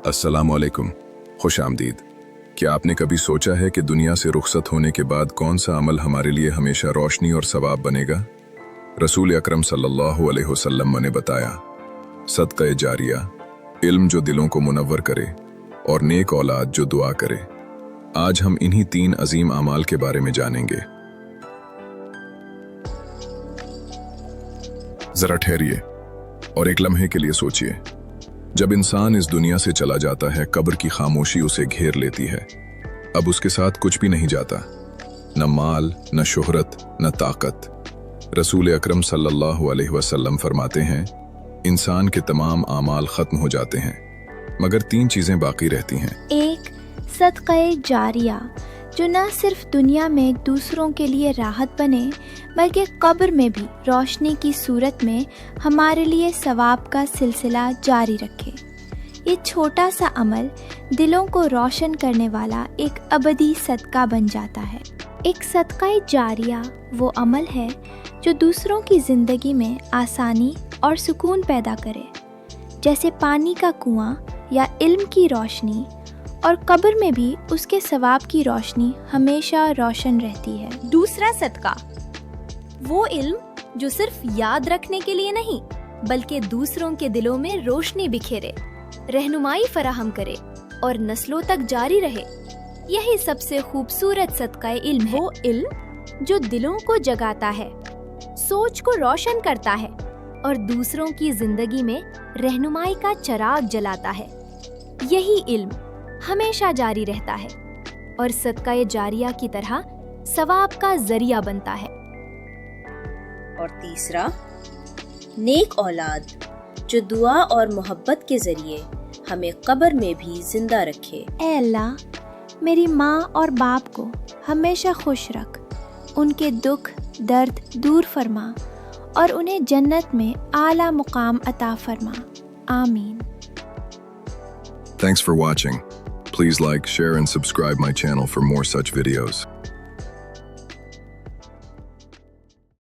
अस्सलाम वालेकुम, खुश आमदीद। क्या आपने कभी सोचा है कि दुनिया से रुखसत होने के बाद कौन सा अमल हमारे लिए हमेशा रोशनी और सवाब बनेगा? रसूल अकरम सल्लल्लाहु अलैहि वसल्लम ने बताया, सदक़े जारिया, इल्म जो दिलों को मुनव्वर करे और नेक औलाद जो दुआ करे। आज हम इन्हीं 3 अजीम अमाल के बारे में जानेंगे। जरा ठहरिए और एक लम्हे के लिए सोचिए। जब इंसान इस दुनिया से चला जाता है, कब्र की खामोशी उसे घेर लेती है। अब उसके साथ कुछ भी नहीं जाता, न माल, न शोहरत, न ताकत। रसूल अकरम सल्लल्लाहु अलैहि वसल्लम फरमाते हैं, इंसान के तमाम आमाल खत्म हो जाते हैं, मगर 3 चीजें बाकी रहती हैं। 1. सदक़े जारिया, जो न सिर्फ दुनिया में दूसरों के लिए राहत बने बल्कि कब्र में भी रोशनी की सूरत में हमारे लिए सवाब का सिलसिला जारी रखे। ये छोटा सा अमल दिलों को रोशन करने वाला एक अबदी सदका बन जाता है। एक सदक़े जारिया वो अमल है जो दूसरों की ज़िंदगी में आसानी और सुकून पैदा करे, जैसे पानी का कुआं या इल्म की रोशनी, और कब्र में भी उसके सवाब की रोशनी हमेशा रोशन रहती है। दूसरा सदका वो इल्म जो सिर्फ याद रखने के लिए नहीं बल्कि दूसरों के दिलों में रोशनी बिखेरे, रहनुमाई फराहम करे और नस्लों तक जारी रहे। यही सबसे खूबसूरत सदका इल्म है। वो इल्म जो दिलों को जगाता है, सोच को रोशन करता है और दूसरों की जिंदगी में रहनुमाई का चिराग जलाता है। यही इल्म हमेशा जारी रहता है और सदका जारिया की तरह सवाब का जरिया बनता है। और तीसरा, नेक औलाद जो दुआ और मोहब्बत के जरिए हमें कब्र में भी जिंदा रखे। ऐ अल्लाह, मेरी माँ और बाप को हमेशा खुश रख, उनके दुख दर्द दूर फरमा और उन्हें जन्नत में आला मुकाम अता फरमा। आमीन। Thanks for watching. Please like, share and subscribe my channel for more such videos.